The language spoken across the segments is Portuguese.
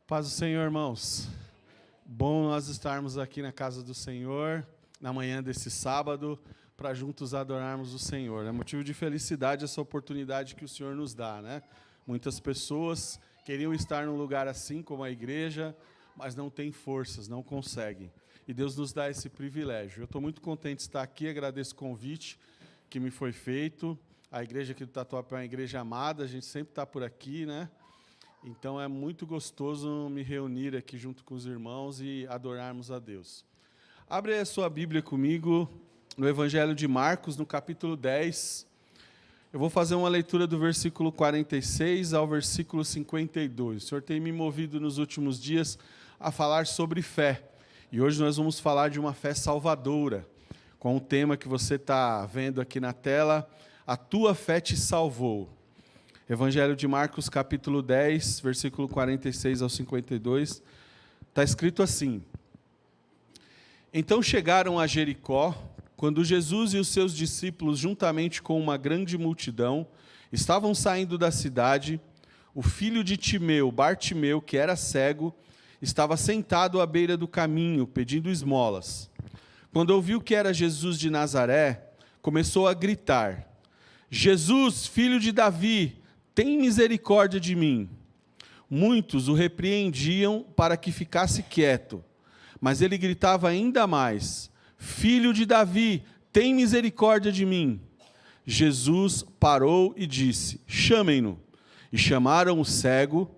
Paz do Senhor, irmãos. Bom nós estarmos aqui na casa do Senhor, na manhã desse sábado, para juntos adorarmos o Senhor. É motivo de felicidade essa oportunidade que o Senhor nos dá, né? Muitas pessoas queriam estar num lugar assim, como a igreja, mas não têm forças, não conseguem. E Deus nos dá esse privilégio. Eu estou muito contente de estar aqui, agradeço o convite que me foi feito. A igreja aqui do Tatuapé é uma igreja amada, a gente sempre está por aqui, né? Então é muito gostoso me reunir aqui junto com os irmãos e adorarmos a Deus. Abre a sua Bíblia comigo no Evangelho de Marcos, no capítulo 10. Eu vou fazer uma leitura do versículo 46 ao versículo 52. O Senhor tem me movido nos últimos dias a falar sobre fé. E hoje nós vamos falar de uma fé salvadora, com o tema que você está vendo aqui na tela, A Tua Fé Te Salvou. Evangelho de Marcos, capítulo 10, versículo 46 ao 52, está escrito assim: Então chegaram a Jericó, quando Jesus e os seus discípulos, juntamente com uma grande multidão, estavam saindo da cidade. O filho de Timeu, Bartimeu, que era cego, estava sentado à beira do caminho, pedindo esmolas. Quando ouviu que era Jesus de Nazaré, começou a gritar: Jesus, filho de Davi, tem misericórdia de mim. Muitos o repreendiam para que ficasse quieto, mas ele gritava ainda mais: Filho de Davi, tem misericórdia de mim. Jesus parou e disse: Chamem-no. E chamaram o cego.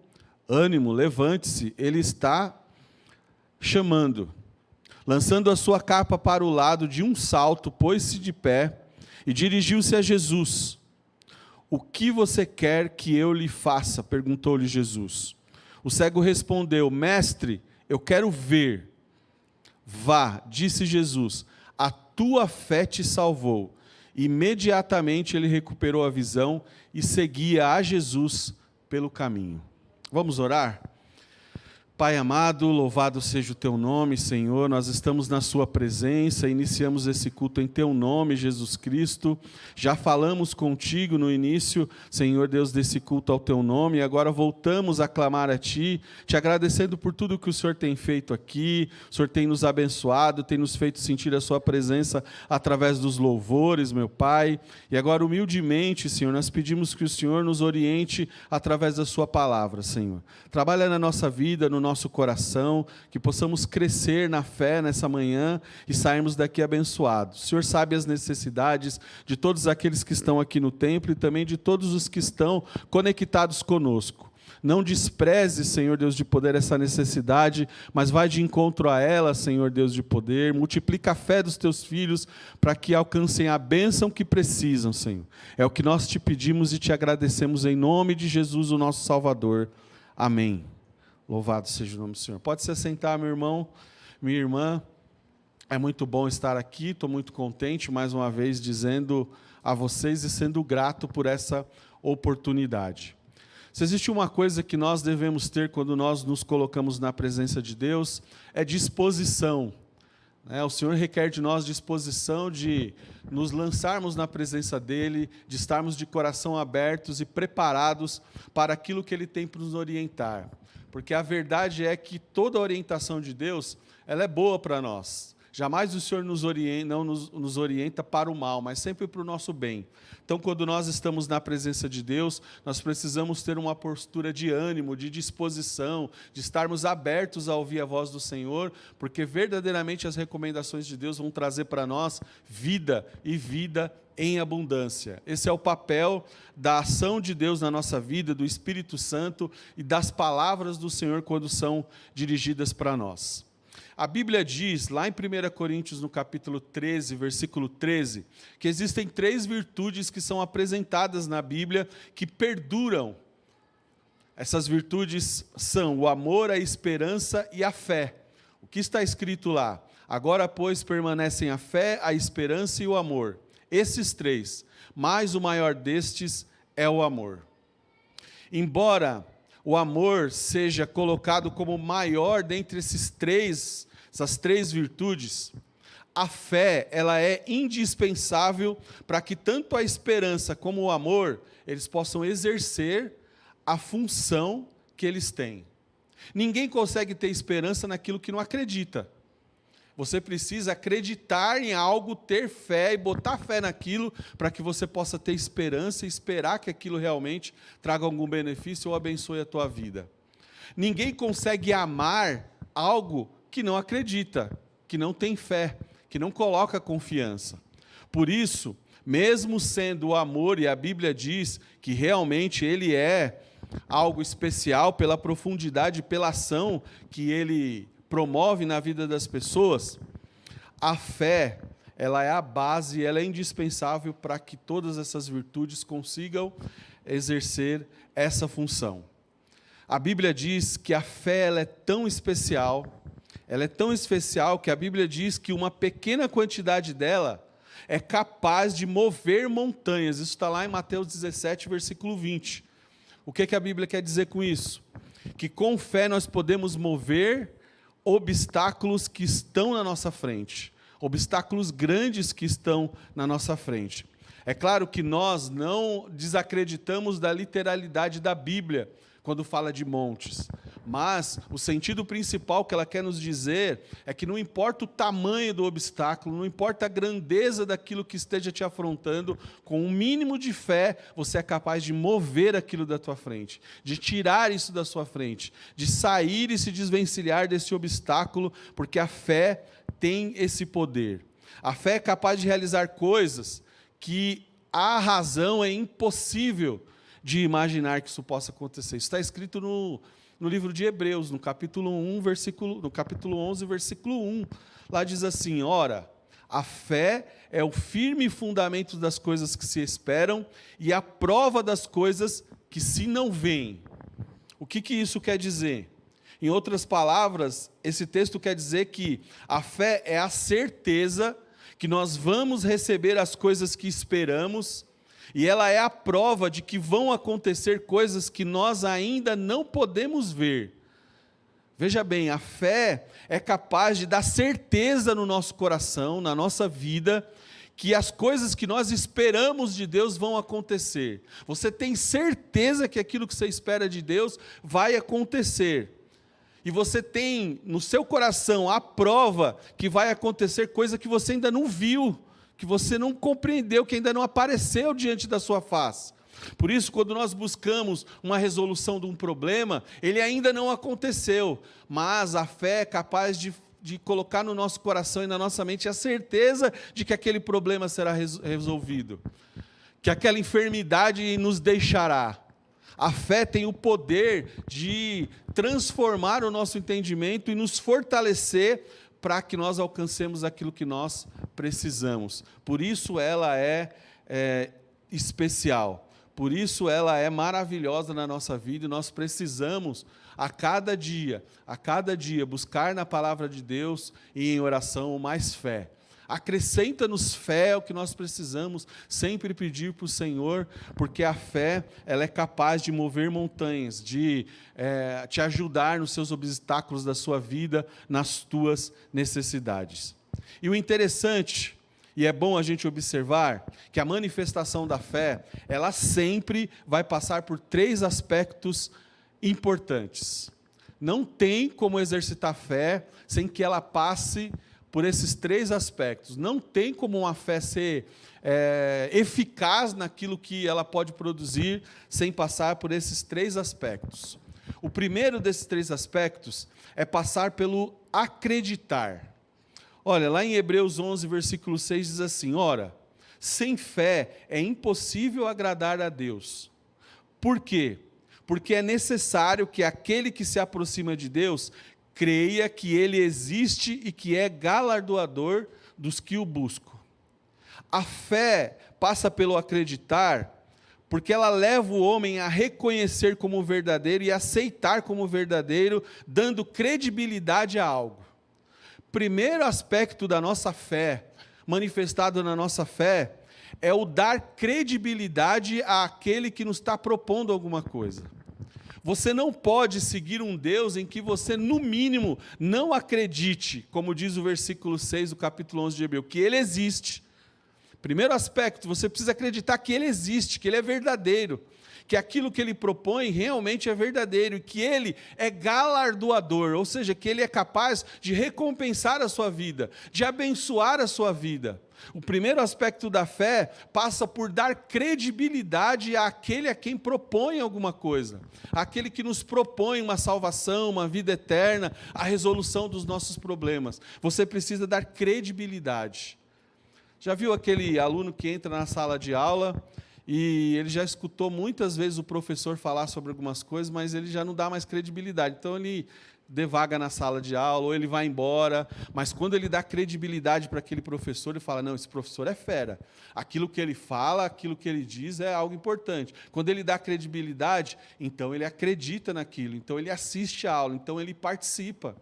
Ânimo, levante-se, ele está chamando. Lançando a sua capa para o lado de um salto, pôs-se de pé e dirigiu-se a Jesus. O que você quer que eu lhe faça? Perguntou-lhe Jesus. O cego respondeu: Mestre, eu quero ver. Vá, disse Jesus, a tua fé te salvou. Imediatamente ele recuperou a visão e seguia a Jesus pelo caminho. Vamos orar? Pai amado, louvado seja o Teu nome, Senhor, nós estamos na Sua presença, iniciamos esse culto em Teu nome, Jesus Cristo, já falamos contigo no início, Senhor Deus, desse culto ao Teu nome, e agora voltamos a clamar a Ti, Te agradecendo por tudo que o Senhor tem feito aqui, o Senhor tem nos abençoado, tem nos feito sentir a Sua presença através dos louvores, meu Pai, e agora humildemente, Senhor, nós pedimos que o Senhor nos oriente através da Sua palavra, Senhor, trabalha na nossa vida, no nosso coração, que possamos crescer na fé nessa manhã e sairmos daqui abençoados. O Senhor sabe as necessidades de todos aqueles que estão aqui no templo e também de todos os que estão conectados conosco. Não despreze, Senhor Deus de poder, essa necessidade, mas vai de encontro a ela, Senhor Deus de poder, multiplica a fé dos teus filhos para que alcancem a bênção que precisam, Senhor. É o que nós te pedimos e te agradecemos em nome de Jesus, o nosso Salvador. Amém. Louvado seja o nome do Senhor. Pode se assentar, meu irmão, minha irmã. É muito bom estar aqui, estou muito contente, mais uma vez, dizendo a vocês e sendo grato por essa oportunidade. Se existe uma coisa que nós devemos ter quando nós nos colocamos na presença de Deus, é disposição. O Senhor requer de nós disposição de nos lançarmos na presença dEle, de estarmos de coração abertos e preparados para aquilo que Ele tem para nos orientar. Porque a verdade é que toda a orientação de Deus, ela é boa para nós. Jamais o Senhor não nos orienta para o mal, mas sempre para o nosso bem. Então, quando nós estamos na presença de Deus, nós precisamos ter uma postura de ânimo, de disposição, de estarmos abertos a ouvir a voz do Senhor, porque verdadeiramente as recomendações de Deus vão trazer para nós vida e vida em abundância. Esse é o papel da ação de Deus na nossa vida, do Espírito Santo e das palavras do Senhor quando são dirigidas para nós. A Bíblia diz, lá em 1 Coríntios, no capítulo 13, versículo 13, que existem 3 virtudes que são apresentadas na Bíblia que perduram. Essas virtudes são o amor, a esperança e a fé. O que está escrito lá? Agora, pois, permanecem a fé, a esperança e o amor. Esses 3, mas o maior destes é o amor. Embora o amor seja colocado como maior dentre essas três virtudes, a fé, ela é indispensável para que tanto a esperança como o amor, eles possam exercer a função que eles têm. Ninguém consegue ter esperança naquilo que não acredita. Você precisa acreditar em algo, ter fé e botar fé naquilo para que você possa ter esperança e esperar que aquilo realmente traga algum benefício ou abençoe a tua vida. Ninguém consegue amar algo que não acredita, que não tem fé, que não coloca confiança. Por isso, mesmo sendo o amor, e a Bíblia diz que realmente ele é algo especial pela profundidade, pela ação que ele promove na vida das pessoas, a fé, ela é a base, ela é indispensável para que todas essas virtudes consigam exercer essa função. A Bíblia diz que a fé ela é tão especial que a Bíblia diz que uma pequena quantidade dela é capaz de mover montanhas. Isso está lá em Mateus 17, versículo 20. O que a Bíblia quer dizer com isso? Que com fé nós podemos mover obstáculos que estão na nossa frente, obstáculos grandes que estão na nossa frente. É claro que nós não desacreditamos da literalidade da Bíblia quando fala de montes, mas o sentido principal que ela quer nos dizer é que não importa o tamanho do obstáculo, não importa a grandeza daquilo que esteja te afrontando, com um mínimo de fé, você é capaz de mover aquilo da tua frente, de tirar isso da sua frente, de sair e se desvencilhar desse obstáculo, porque a fé tem esse poder. A fé é capaz de realizar coisas que a razão é impossível de imaginar que isso possa acontecer. Isso está escrito no livro de Hebreus, no capítulo 11, versículo 1. Lá diz assim: ora, a fé é o firme fundamento das coisas que se esperam e a prova das coisas que se não veem. O que isso quer dizer? Em outras palavras, esse texto quer dizer que a fé é a certeza que nós vamos receber as coisas que esperamos, e ela é a prova de que vão acontecer coisas que nós ainda não podemos ver. Veja bem, a fé é capaz de dar certeza no nosso coração, na nossa vida, que as coisas que nós esperamos de Deus vão acontecer. Você tem certeza que aquilo que você espera de Deus vai acontecer. E você tem no seu coração a prova que vai acontecer coisa que você ainda não viu, que você não compreendeu, que ainda não apareceu diante da sua face. Por isso, quando nós buscamos uma resolução de um problema, ele ainda não aconteceu, mas a fé é capaz de colocar no nosso coração e na nossa mente a certeza de que aquele problema será resolvido, que aquela enfermidade nos deixará. A fé tem o poder de transformar o nosso entendimento e nos fortalecer para que nós alcancemos aquilo que nós precisamos. Por isso ela é especial, por isso ela é maravilhosa na nossa vida, e nós precisamos a cada dia, buscar na palavra de Deus e em oração mais fé. Acrescenta-nos fé, é o que nós precisamos sempre pedir para o Senhor, porque a fé ela é capaz de mover montanhas, de te ajudar nos seus obstáculos da sua vida, nas tuas necessidades. E o interessante, e é bom a gente observar, que a manifestação da fé, ela sempre vai passar por 3 aspectos importantes. Não tem como exercitar fé sem que ela passe por esses 3 aspectos. Não tem como uma fé ser eficaz naquilo que ela pode produzir sem passar por esses 3 aspectos. O primeiro desses 3 aspectos é passar pelo acreditar. Olha, lá em Hebreus 11, versículo 6 diz assim: ora, sem fé é impossível agradar a Deus. Por quê? Porque é necessário que aquele que se aproxima de Deus creia que Ele existe e que é galardoador dos que o buscam. A fé passa pelo acreditar, porque ela leva o homem a reconhecer como verdadeiro e aceitar como verdadeiro, dando credibilidade a algo. Primeiro aspecto da nossa fé, manifestado na nossa fé, é o dar credibilidade àquele que nos está propondo alguma coisa. Você não pode seguir um Deus em que você, no mínimo, não acredite, como diz o versículo 6 do capítulo 11 de Hebreus, que Ele existe. Primeiro aspecto, você precisa acreditar que Ele existe, que Ele é verdadeiro, que aquilo que Ele propõe realmente é verdadeiro, e que Ele é galardoador, ou seja, que Ele é capaz de recompensar a sua vida, de abençoar a sua vida. O primeiro aspecto da fé passa por dar credibilidade àquele a quem propõe alguma coisa, àquele que nos propõe uma salvação, uma vida eterna, a resolução dos nossos problemas. Você precisa dar credibilidade. Já viu aquele aluno que entra na sala de aula e ele já escutou muitas vezes o professor falar sobre algumas coisas, mas ele já não dá mais credibilidade. Então ele devaga na sala de aula, ou ele vai embora, mas quando ele dá credibilidade para aquele professor, ele fala, não, esse professor é fera. Aquilo que ele fala, aquilo que ele diz é algo importante. Quando ele dá credibilidade, então ele acredita naquilo, então ele assiste a aula, então ele participa.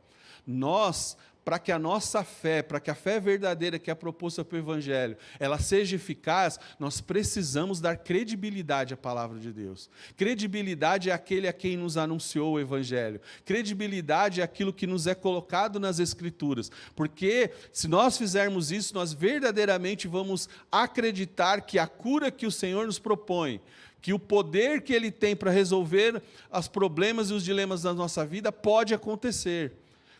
Nós, para que a nossa fé, para que a fé verdadeira que é proposta pelo Evangelho, ela seja eficaz, nós precisamos dar credibilidade à palavra de Deus. Credibilidade é aquele a quem nos anunciou o Evangelho. Credibilidade é aquilo que nos é colocado nas Escrituras. Porque se nós fizermos isso, nós verdadeiramente vamos acreditar que a cura que o Senhor nos propõe, que o poder que Ele tem para resolver os problemas e os dilemas da nossa vida pode acontecer.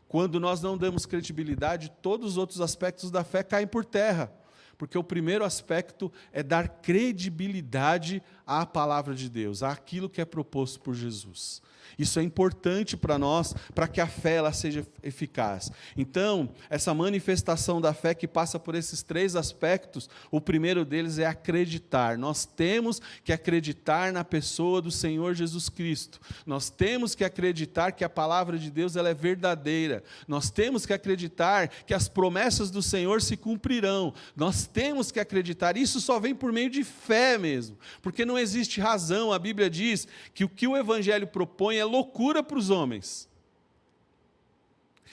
Quando nós não damos credibilidade, todos os outros aspectos da fé caem por terra, porque o primeiro aspecto é dar credibilidade à palavra de Deus, àquilo que é proposto por Jesus. Isso é importante para nós, para que a fé ela seja eficaz. Então, essa manifestação da fé que passa por esses três aspectos, o primeiro deles é acreditar. Nós temos que acreditar na pessoa do Senhor Jesus Cristo. Nós temos que acreditar que a palavra de Deus ela é verdadeira. Nós temos que acreditar que as promessas do Senhor se cumprirão. Nós temos que acreditar. Isso só vem por meio de fé mesmo, porque não existe razão. A Bíblia diz que o que o Evangelho propõe é loucura para os homens,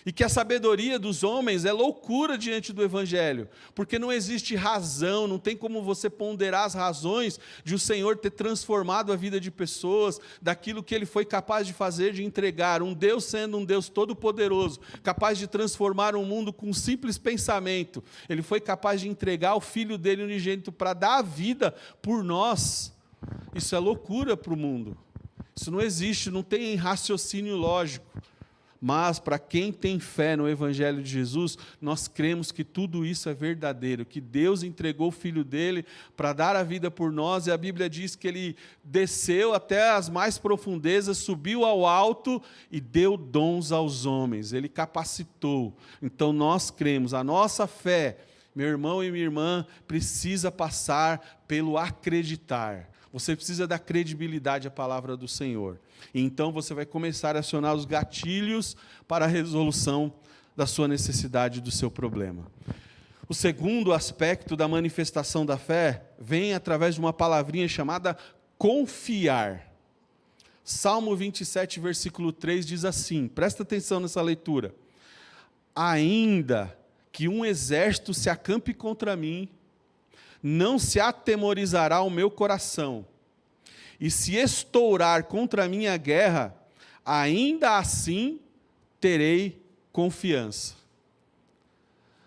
e que a sabedoria dos homens é loucura diante do Evangelho, porque não existe razão, não tem como você ponderar as razões de o Senhor ter transformado a vida de pessoas, daquilo que Ele foi capaz de fazer, de entregar, um Deus sendo um Deus todo-poderoso, capaz de transformar um mundo com um simples pensamento. Ele foi capaz de entregar o Filho dele unigênito para dar a vida por nós. Isso é loucura para o mundo. Isso não existe, não tem raciocínio lógico. Mas, para quem tem fé no Evangelho de Jesus, nós cremos que tudo isso é verdadeiro, que Deus entregou o Filho dele para dar a vida por nós, e a Bíblia diz que Ele desceu até as mais profundezas, subiu ao alto e deu dons aos homens, Ele capacitou. Então, nós cremos, a nossa fé, meu irmão e minha irmã, precisa passar pelo acreditar. Você precisa dar credibilidade à palavra do Senhor. E então você vai começar a acionar os gatilhos para a resolução da sua necessidade, do seu problema. O segundo aspecto da manifestação da fé vem através de uma palavrinha chamada confiar. Salmo 27, versículo 3 diz assim, presta atenção nessa leitura. Ainda que um exército se acampe contra mim, não se atemorizará o meu coração, e se estourar contra mim a guerra, ainda assim terei confiança.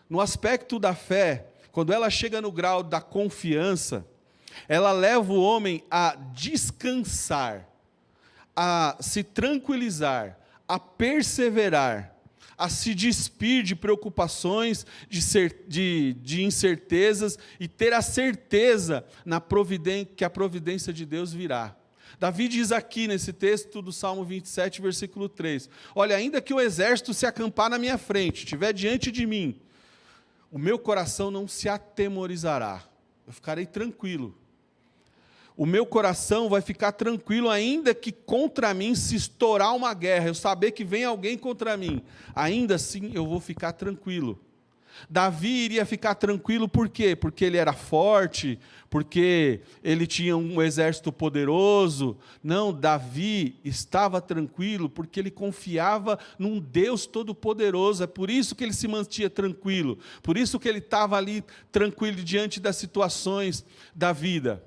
No aspecto da fé, quando ela chega no grau da confiança, ela leva o homem a descansar, a se tranquilizar, a perseverar, a se despir de preocupações, de incertezas, e ter a certeza que a providência de Deus virá. Davi diz aqui nesse texto do Salmo 27, versículo 3, olha, ainda que o exército se acampar na minha frente, estiver diante de mim, o meu coração não se atemorizará, eu ficarei tranquilo. O meu coração vai ficar tranquilo, ainda que contra mim se estourar uma guerra, eu saber que vem alguém contra mim, ainda assim eu vou ficar tranquilo. Davi iria ficar tranquilo por quê? Porque ele era forte, porque ele tinha um exército poderoso. Não, Davi estava tranquilo porque ele confiava num Deus todo-poderoso. É por isso que ele se mantinha tranquilo, por isso que ele estava ali tranquilo diante das situações da vida.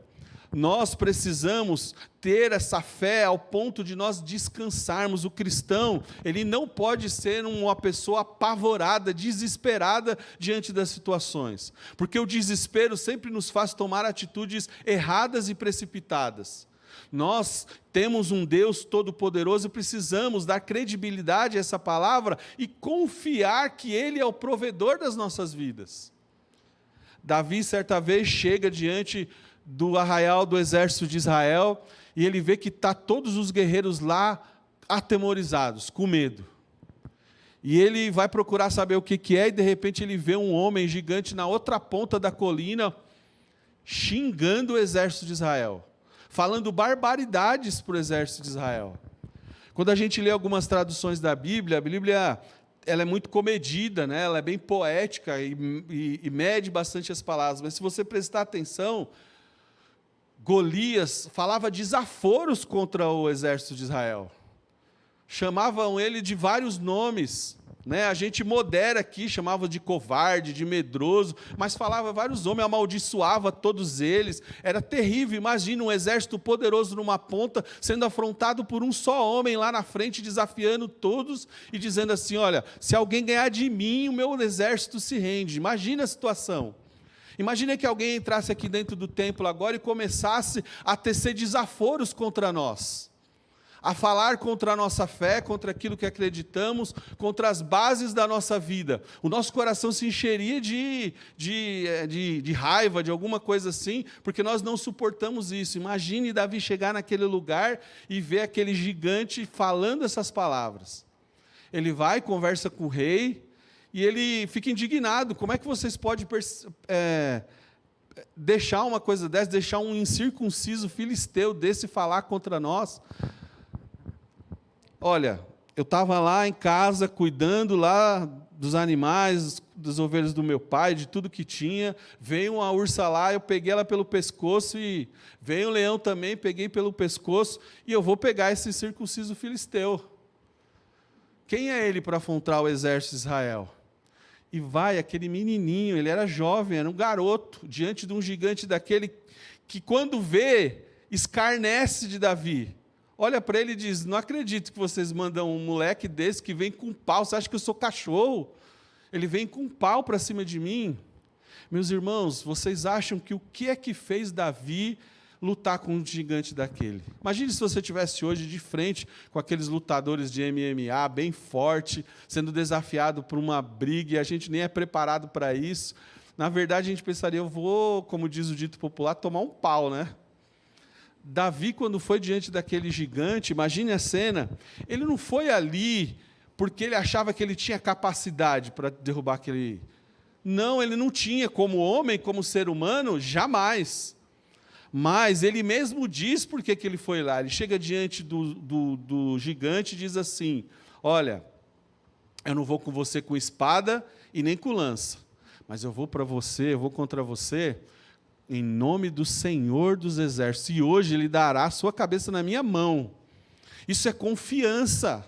Nós precisamos ter essa fé ao ponto de nós descansarmos. O cristão, ele não pode ser uma pessoa apavorada, desesperada diante das situações, porque o desespero sempre nos faz tomar atitudes erradas e precipitadas. Nós temos um Deus todo-poderoso e precisamos dar credibilidade a essa palavra e confiar que Ele é o provedor das nossas vidas. Davi, certa vez, chega diante do arraial do exército de Israel, e ele vê que está todos os guerreiros lá atemorizados, com medo. E ele vai procurar saber o que é, e de repente ele vê um homem gigante na outra ponta da colina, xingando o exército de Israel, falando barbaridades para o exército de Israel. Quando a gente lê algumas traduções da Bíblia, a Bíblia ela é muito comedida, né? Ela é bem poética e mede bastante as palavras, mas se você prestar atenção, Golias falava desaforos contra o exército de Israel. Chamavam ele de vários nomes, né? A gente modera aqui, chamava de covarde, de medroso, mas falava vários nomes, amaldiçoava todos eles. Era terrível. Imagina um exército poderoso numa ponta, sendo afrontado por um só homem lá na frente, desafiando todos e dizendo assim: olha, se alguém ganhar de mim, o meu exército se rende. Imagina a situação. Imagina que alguém entrasse aqui dentro do templo agora e começasse a tecer desaforos contra nós, a falar contra a nossa fé, contra aquilo que acreditamos, contra as bases da nossa vida. O nosso coração se encheria de raiva, de alguma coisa assim, porque nós não suportamos isso. Imagine Davi chegar naquele lugar e ver aquele gigante falando essas palavras. Ele vai, conversa com o rei, e ele fica indignado. Como é que vocês podem deixar uma coisa dessa, deixar um incircunciso filisteu desse falar contra nós? Olha, eu estava lá em casa, cuidando lá dos animais, das ovelhas do meu pai, de tudo que tinha. Veio uma ursa lá, eu peguei ela pelo pescoço, e veio um leão também, peguei pelo pescoço, e eu vou pegar esse incircunciso filisteu. Quem é ele para afrontar o exército de Israel? E vai aquele menininho, ele era jovem, era um garoto, diante de um gigante daquele que, quando vê, escarnece de Davi. Olha para ele e diz: não acredito que vocês mandam um moleque desse que vem com pau. Você acha que eu sou cachorro? Ele vem com pau para cima de mim. Meus irmãos, vocês acham que o que é que fez Davi lutar com um gigante daquele? Imagine se você estivesse hoje de frente com aqueles lutadores de MMA, bem forte, sendo desafiado por uma briga, e a gente nem é preparado para isso. Na verdade, a gente pensaria: eu vou, como diz o dito popular, tomar um pau, né? Davi, quando foi diante daquele gigante, imagine a cena, ele não foi ali porque ele achava que ele tinha capacidade para derrubar aquele... Não, ele não tinha, como homem, como ser humano, jamais. Mas ele mesmo diz por que ele foi lá. Ele chega diante do gigante e diz assim: olha, eu não vou com você com espada e nem com lança, mas eu vou para você, eu vou contra você em nome do Senhor dos Exércitos, e hoje Ele dará a sua cabeça na minha mão. Isso é confiança.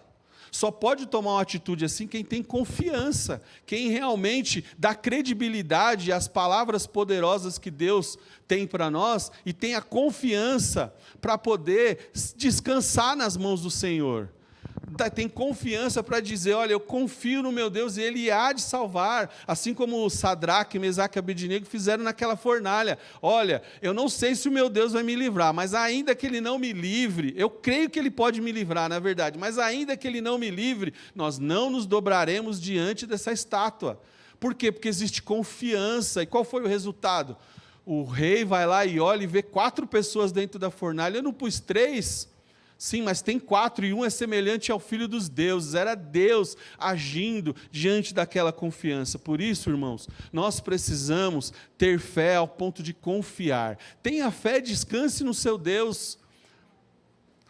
Só pode tomar uma atitude assim quem tem confiança, quem realmente dá credibilidade às palavras poderosas que Deus tem para nós, e tem a confiança para poder descansar nas mãos do Senhor. Tem confiança para dizer: olha, eu confio no meu Deus e Ele há de salvar, assim como Sadraque, Mesaque e Abednego fizeram naquela fornalha. Olha, eu não sei se o meu Deus vai me livrar, mas ainda que Ele não me livre, eu creio que Ele pode me livrar, na verdade, mas ainda que Ele não me livre, nós não nos dobraremos diante dessa estátua. Por quê? Porque existe confiança. E qual foi o resultado? O rei vai lá e olha e vê 4 pessoas dentro da fornalha. Eu não pus 3? Sim, mas tem 4, e um é semelhante ao Filho dos deuses. Era Deus agindo diante daquela confiança. Por isso, irmãos, nós precisamos ter fé ao ponto de confiar. Tenha fé, descanse no seu Deus.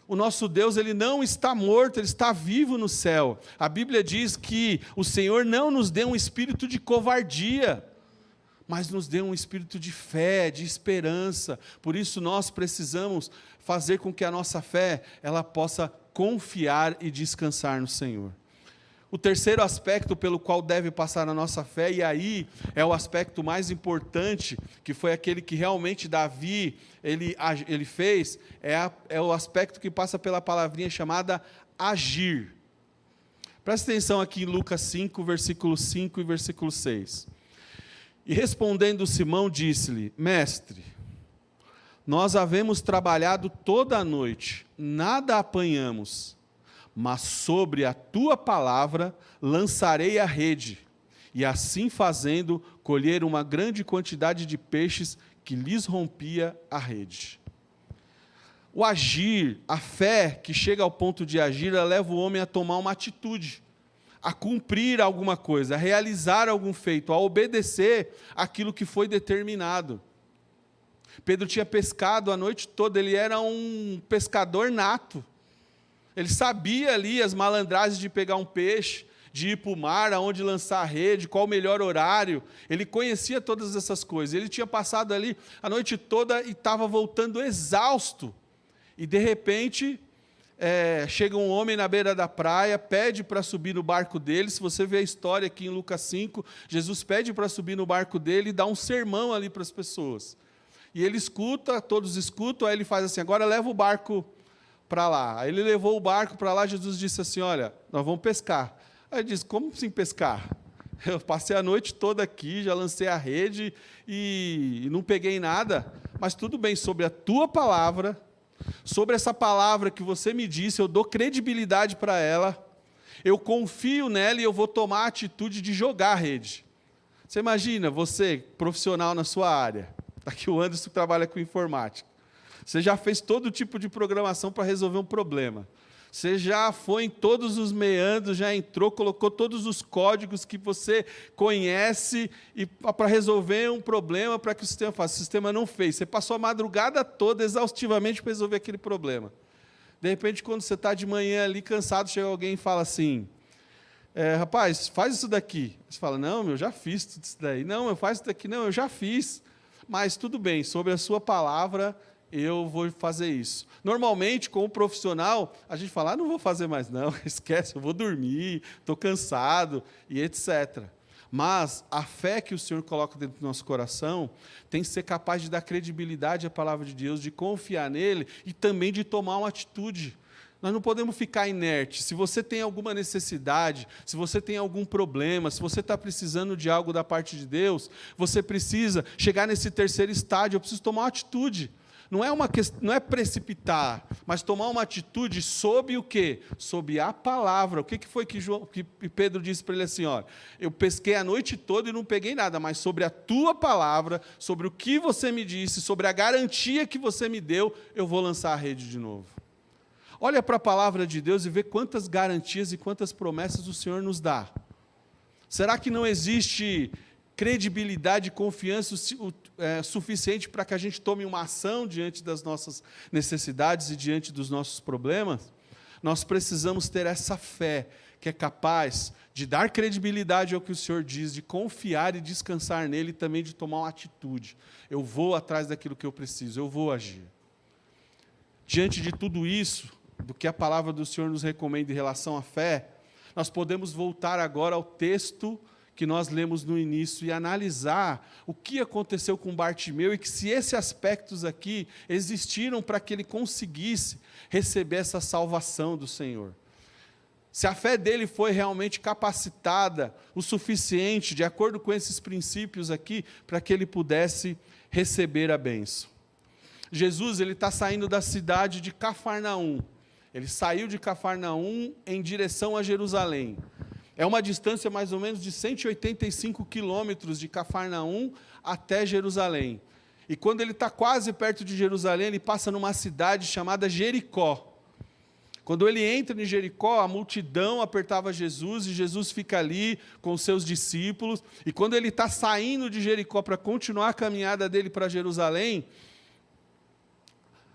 O nosso Deus, Ele não está morto, Ele está vivo no céu. A Bíblia diz que o Senhor não nos deu um espírito de covardia, mas nos deu um espírito de fé, de esperança. Por isso nós precisamos fazer com que a nossa fé ela possa confiar e descansar no Senhor. O terceiro aspecto pelo qual deve passar a nossa fé, e aí é o aspecto mais importante, que foi aquele que realmente Davi ele fez, é o aspecto que passa pela palavrinha chamada agir. Presta atenção aqui em Lucas 5, versículo 5 e versículo 6. E respondendo Simão, disse-lhe: Mestre, nós havemos trabalhado toda a noite, nada apanhamos, mas sobre a tua palavra lançarei a rede, e assim fazendo, colher uma grande quantidade de peixes que lhes rompia a rede. O agir, a fé que chega ao ponto de agir, ela leva o homem a tomar uma atitude, a cumprir alguma coisa, a realizar algum feito, a obedecer aquilo que foi determinado. Pedro tinha pescado a noite toda, ele era um pescador nato. Ele sabia ali as malandragens de pegar um peixe, de ir para o mar, aonde lançar a rede, qual o melhor horário. Ele conhecia todas essas coisas. Ele tinha passado ali a noite toda e estava voltando exausto. E, de repente, chega um homem na beira da praia, pede para subir no barco dele. Se você vê a história aqui em Lucas 5, Jesus pede para subir no barco dele e dá um sermão ali para as pessoas. E ele escuta, todos escutam, aí ele faz assim: agora leva o barco para lá. Aí ele levou o barco para lá, Jesus disse assim: olha, nós vamos pescar. Aí ele disse: como assim pescar? Eu passei a noite toda aqui, já lancei a rede e não peguei nada, mas tudo bem, sobre a tua palavra, sobre essa palavra que você me disse, eu dou credibilidade para ela, eu confio nela e eu vou tomar a atitude de jogar a rede. Você imagina, você, profissional na sua área, aqui o Anderson trabalha com informática, você já fez todo tipo de programação para resolver um problema. Você já foi em todos os meandros, já entrou, colocou todos os códigos que você conhece para resolver um problema, para que o sistema faça. O sistema não fez. Você passou a madrugada toda exaustivamente para resolver aquele problema. De repente, quando você está de manhã ali cansado, chega alguém e fala assim: rapaz, faz isso daqui. Você fala: não, eu já fiz tudo isso daí. Não, eu faço isso daqui. Não, eu já fiz. Mas tudo bem, sobre a sua palavra eu vou fazer isso. Normalmente, como profissional, a gente fala: não vou fazer mais não, esquece, eu vou dormir, estou cansado, e etc. Mas a fé que o Senhor coloca dentro do nosso coração tem que ser capaz de dar credibilidade à palavra de Deus, de confiar nele e também de tomar uma atitude. Nós não podemos ficar inertes. Se você tem alguma necessidade, se você tem algum problema, se você está precisando de algo da parte de Deus, você precisa chegar nesse terceiro estágio, eu preciso tomar uma atitude. Não é precipitar, mas tomar uma atitude sob o quê? Sob a palavra. O que foi que Pedro disse para ele assim: olha, eu pesquei a noite toda e não peguei nada, mas sobre a tua palavra, sobre o que você me disse, sobre a garantia que você me deu, eu vou lançar a rede de novo. Olha para a palavra de Deus e vê quantas garantias e quantas promessas o Senhor nos dá. Será que não existe credibilidade e confiança suficiente para que a gente tome uma ação diante das nossas necessidades e diante dos nossos problemas? Nós precisamos ter essa fé que é capaz de dar credibilidade ao que o Senhor diz, de confiar e descansar nele e também de tomar uma atitude. Eu vou atrás daquilo que eu preciso, eu vou agir. Diante de tudo isso, do que a palavra do Senhor nos recomenda em relação à fé, nós podemos voltar agora ao texto que nós lemos no início e analisar o que aconteceu com Bartimeu e que se esses aspectos aqui existiram para que ele conseguisse receber essa salvação do Senhor. Se a fé dele foi realmente capacitada o suficiente, de acordo com esses princípios aqui, para que ele pudesse receber a bênção. Jesus está saindo da cidade de Cafarnaum. Ele saiu de Cafarnaum em direção a Jerusalém. É uma distância mais ou menos de 185 quilômetros de Cafarnaum até Jerusalém. E quando ele está quase perto de Jerusalém, ele passa numa cidade chamada Jericó. Quando ele entra em Jericó, a multidão apertava Jesus e Jesus fica ali com os seus discípulos. E quando ele está saindo de Jericó para continuar a caminhada dele para Jerusalém,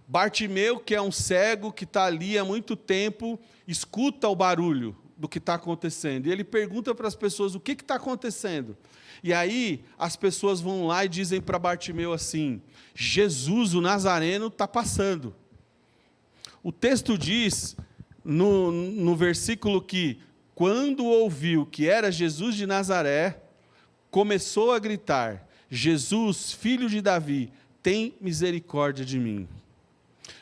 Bartimeu, que é um cego que está ali há muito tempo, escuta o barulho do que está acontecendo. E ele pergunta para as pessoas: o que está acontecendo? E aí as pessoas vão lá e dizem para Bartimeu assim: Jesus, o Nazareno, está passando. O texto diz, no versículo que quando ouviu que era Jesus de Nazaré, começou a gritar: Jesus, filho de Davi, tem misericórdia de mim.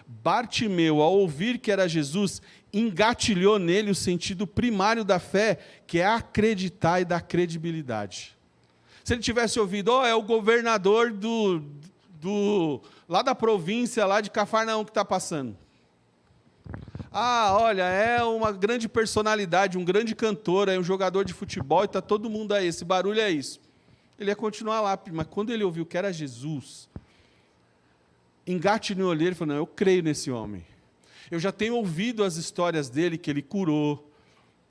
Bartimeu, ao ouvir que era Jesus, engatilhou nele o sentido primário da fé, que é acreditar e dar credibilidade. Se ele tivesse ouvido, é o governador lá da província, lá de Cafarnaum que está passando. Olha, é uma grande personalidade, um grande cantor, é um jogador de futebol e está todo mundo aí, esse barulho é isso. Ele ia continuar lá, mas quando ele ouviu que era Jesus, engatilhou nele, ele falou: não, eu creio nesse homem. Eu já tenho ouvido as histórias dele, que ele curou,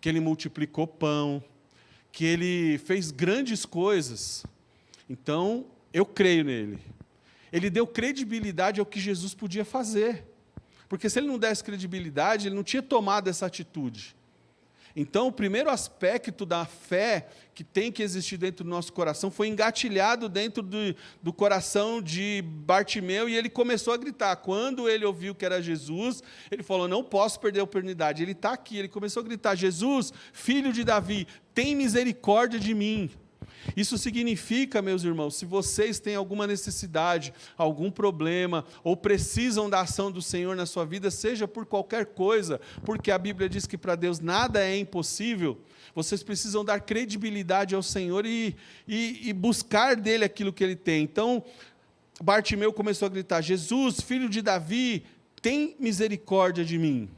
que ele multiplicou pão, que ele fez grandes coisas. Então, eu creio nele. Ele deu credibilidade ao que Jesus podia fazer. Porque se ele não desse credibilidade, ele não tinha tomado essa atitude. Então, o primeiro aspecto da fé que tem que existir dentro do nosso coração foi engatilhado dentro do coração de Bartimeu, e ele começou a gritar. Quando ele ouviu que era Jesus, ele falou: não posso perder a oportunidade. Ele está aqui, ele começou a gritar: Jesus, filho de Davi, tem misericórdia de mim. Isso significa, meus irmãos, se vocês têm alguma necessidade, algum problema, ou precisam da ação do Senhor na sua vida, seja por qualquer coisa, porque a Bíblia diz que para Deus nada é impossível, vocês precisam dar credibilidade ao Senhor e buscar dele aquilo que ele tem. Então, Bartimeu começou a gritar: Jesus, filho de Davi, tem misericórdia de mim.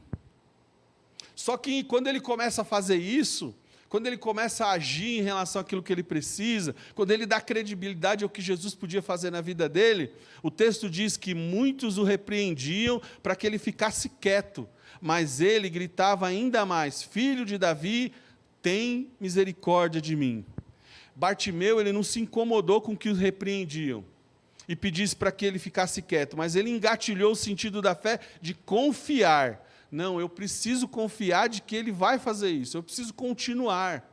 Só que quando ele começa a fazer isso, quando ele começa a agir em relação àquilo que ele precisa, quando ele dá credibilidade ao que Jesus podia fazer na vida dele, o texto diz que muitos o repreendiam para que ele ficasse quieto, mas ele gritava ainda mais: filho de Davi, tem misericórdia de mim. Bartimeu, ele não se incomodou com o que os repreendiam e pedisse para que ele ficasse quieto, mas ele engatilhou o sentido da fé de confiar. Não, eu preciso confiar de que ele vai fazer isso, eu preciso continuar.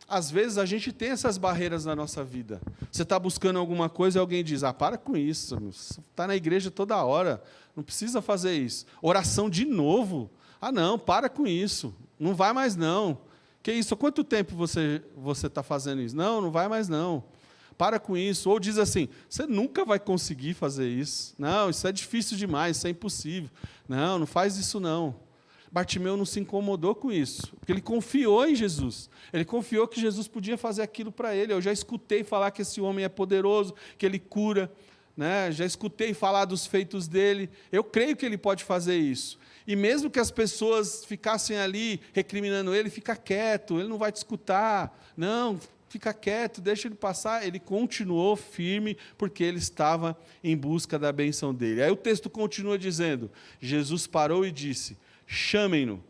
Às vezes a gente tem essas barreiras na nossa vida. Você está buscando alguma coisa e alguém diz: para com isso, você está na igreja toda hora, não precisa fazer isso. Oração de novo? Não, para com isso, não vai mais não. Que isso, há quanto tempo você está fazendo isso? Não vai mais não. Para com isso. Ou diz assim: você nunca vai conseguir fazer isso. Não, isso é difícil demais, isso é impossível. Não faz isso não. Bartimeu não se incomodou com isso, porque ele confiou em Jesus. Ele confiou que Jesus podia fazer aquilo para ele. Eu já escutei falar que esse homem é poderoso, que ele cura, já escutei falar dos feitos dele. Eu creio que ele pode fazer isso. E mesmo que as pessoas ficassem ali recriminando ele, fica quieto, ele não vai te escutar. Não, fica quieto, deixa ele passar. Ele continuou firme, porque ele estava em busca da bênção dele. Aí o texto continua dizendo: Jesus parou e disse: chamem-no.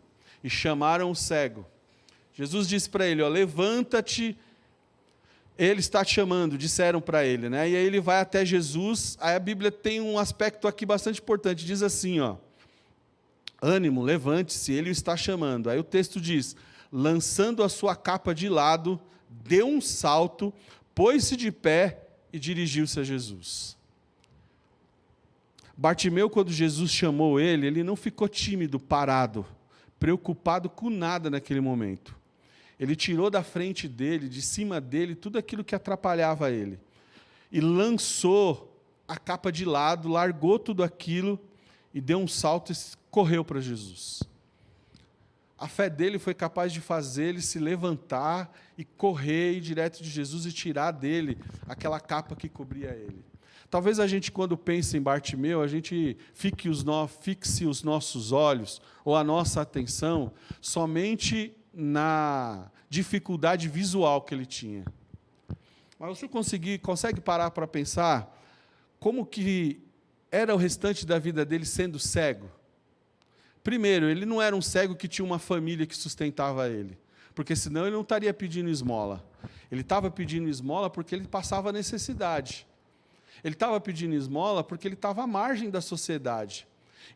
E chamaram o cego. Jesus disse para ele: levanta-te, ele está te chamando, disseram para ele. E aí ele vai até Jesus. Aí a Bíblia tem um aspecto aqui bastante importante, diz assim: ânimo, levante-se, ele o está chamando. Aí o texto diz: lançando a sua capa de lado, deu um salto, pôs-se de pé e dirigiu-se a Jesus. Bartimeu, quando Jesus chamou ele não ficou tímido, parado, preocupado com nada naquele momento. Ele tirou da frente dele, de cima dele, tudo aquilo que atrapalhava ele. E lançou a capa de lado, largou tudo aquilo e deu um salto e correu para Jesus. A fé dele foi capaz de fazer ele se levantar e correr, ir direto de Jesus e tirar dele aquela capa que cobria ele. Talvez a gente, quando pensa em Bartimeu, a gente fixe os nossos olhos ou a nossa atenção somente na dificuldade visual que ele tinha. Mas você consegue parar para pensar como que era o restante da vida dele sendo cego? Primeiro, ele não era um cego que tinha uma família que sustentava ele, porque senão ele não estaria pedindo esmola. Ele estava pedindo esmola porque ele passava necessidade. Ele estava pedindo esmola porque ele estava à margem da sociedade.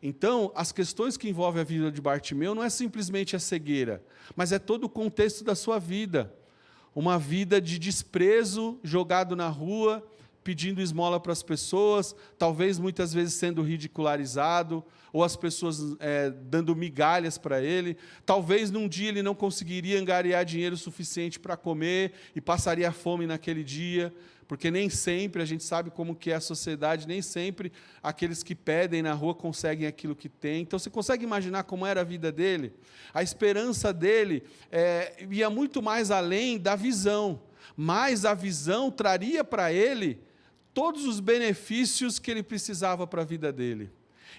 Então, as questões que envolvem a vida de Bartimeu não é simplesmente a cegueira, mas é todo o contexto da sua vida. Uma vida de desprezo, jogado na rua, pedindo esmola para as pessoas, talvez muitas vezes sendo ridicularizado, ou as pessoas dando migalhas para ele. Talvez num dia ele não conseguiria angariar dinheiro suficiente para comer e passaria fome naquele dia, porque nem sempre, a gente sabe como que é a sociedade, nem sempre aqueles que pedem na rua conseguem aquilo que têm. Então, você consegue imaginar como era a vida dele? A esperança dele ia muito mais além da visão, mas a visão traria para ele todos os benefícios que ele precisava para a vida dele.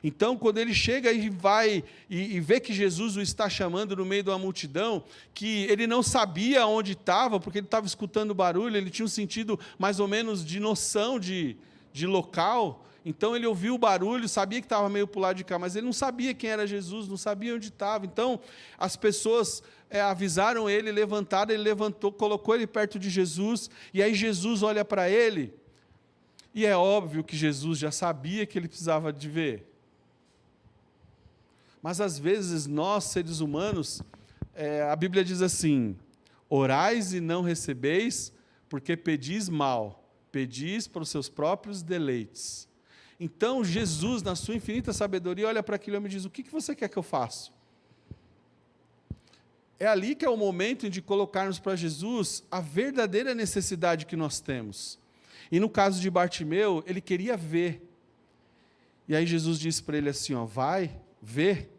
Então, quando ele chega e vai e vê que Jesus o está chamando no meio de uma multidão, que ele não sabia onde estava, porque ele estava escutando barulho, ele tinha um sentido mais ou menos de noção de local. Então, ele ouviu o barulho, sabia que estava meio para o lado de cá, mas ele não sabia quem era Jesus, não sabia onde estava. Então, as pessoas avisaram ele, levantaram, ele levantou, colocou ele perto de Jesus, e aí Jesus olha para ele, e é óbvio que Jesus já sabia que ele precisava de ver. Mas, às vezes, nós, seres humanos, a Bíblia diz assim: orais e não recebeis, porque pedis mal, pedis para os seus próprios deleites. Então, Jesus, na sua infinita sabedoria, olha para aquele homem e diz: o que você quer que eu faça? É ali que é o momento de colocarmos para Jesus a verdadeira necessidade que nós temos. E no caso de Bartimeu, ele queria ver. E aí Jesus disse para ele assim, vai, vê,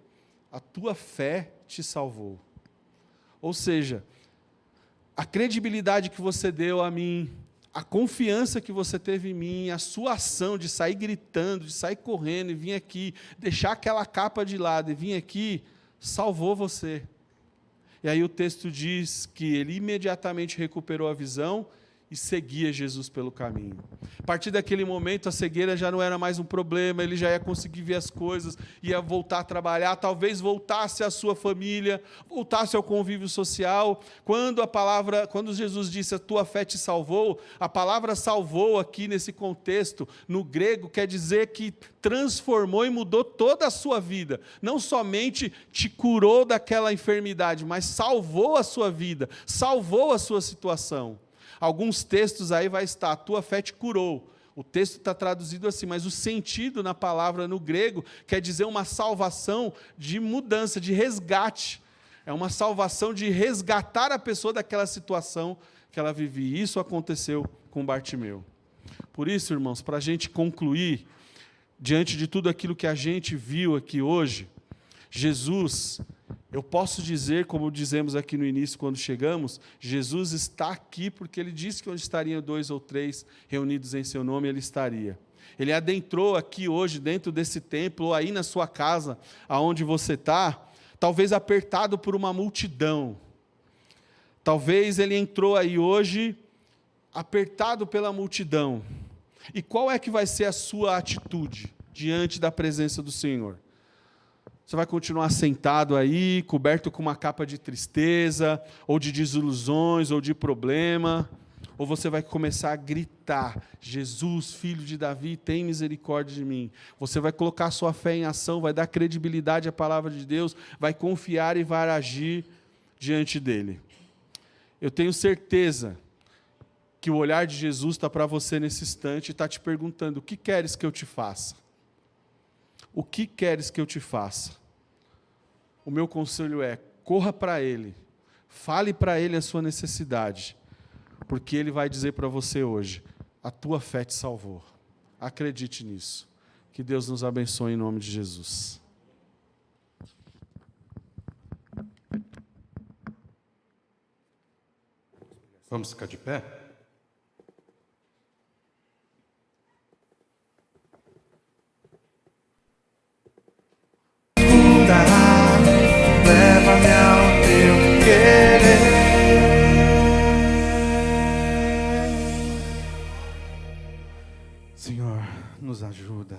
a tua fé te salvou. Ou seja, a credibilidade que você deu a mim, a confiança que você teve em mim, a sua ação de sair gritando, de sair correndo e vir aqui, deixar aquela capa de lado e vir aqui, salvou você. E aí o texto diz que ele imediatamente recuperou a visão e seguia Jesus pelo caminho. A partir daquele momento, a cegueira já não era mais um problema, ele já ia conseguir ver as coisas, ia voltar a trabalhar, talvez voltasse à sua família, voltasse ao convívio social. Quando Jesus disse, a tua fé te salvou, a palavra salvou aqui nesse contexto, no grego, quer dizer que transformou e mudou toda a sua vida. Não somente te curou daquela enfermidade, mas salvou a sua vida, salvou a sua situação. Alguns textos aí vai estar, a tua fé te curou. O texto está traduzido assim, mas o sentido na palavra no grego quer dizer uma salvação de mudança, de resgate. É uma salvação de resgatar a pessoa daquela situação que ela vivia. Isso aconteceu com Bartimeu. Por isso, irmãos, para a gente concluir, diante de tudo aquilo que a gente viu aqui hoje, Jesus, eu posso dizer, como dizemos aqui no início, quando chegamos, Jesus está aqui porque Ele disse que onde estariam 2 ou 3 reunidos em seu nome, Ele estaria. Ele adentrou aqui hoje, dentro desse templo, ou aí na sua casa, aonde você está, talvez apertado por uma multidão. Talvez Ele entrou aí hoje, apertado pela multidão. E qual é que vai ser a sua atitude diante da presença do Senhor? Você vai continuar sentado aí, coberto com uma capa de tristeza, ou de desilusões, ou de problema, ou você vai começar a gritar, Jesus, filho de Davi, tem misericórdia de mim. Você vai colocar a sua fé em ação, vai dar credibilidade à palavra de Deus, vai confiar e vai agir diante dele. Eu tenho certeza que o olhar de Jesus está para você nesse instante e está te perguntando, o que queres que eu te faça? O que queres que eu te faça? O meu conselho é, corra para Ele, fale para Ele a sua necessidade, porque Ele vai dizer para você hoje, a tua fé te salvou. Acredite nisso. Que Deus nos abençoe em nome de Jesus. Vamos ficar de pé? Leva-me ao teu querer. Senhor, nos ajuda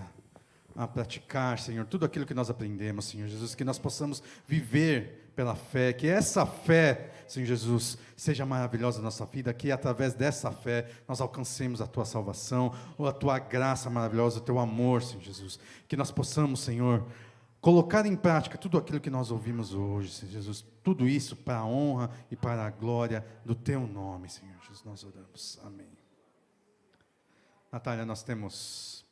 a praticar, Senhor, tudo aquilo que nós aprendemos, Senhor Jesus, que nós possamos viver pela fé, que essa fé, Senhor Jesus, seja maravilhosa na nossa vida, que através dessa fé nós alcancemos a Tua salvação, ou a Tua graça maravilhosa, o Teu amor, Senhor Jesus, que nós possamos, Senhor, colocar em prática tudo aquilo que nós ouvimos hoje, Senhor Jesus, tudo isso para a honra e para a glória do Teu nome, Senhor Jesus, nós oramos, amém. Natália, nós temos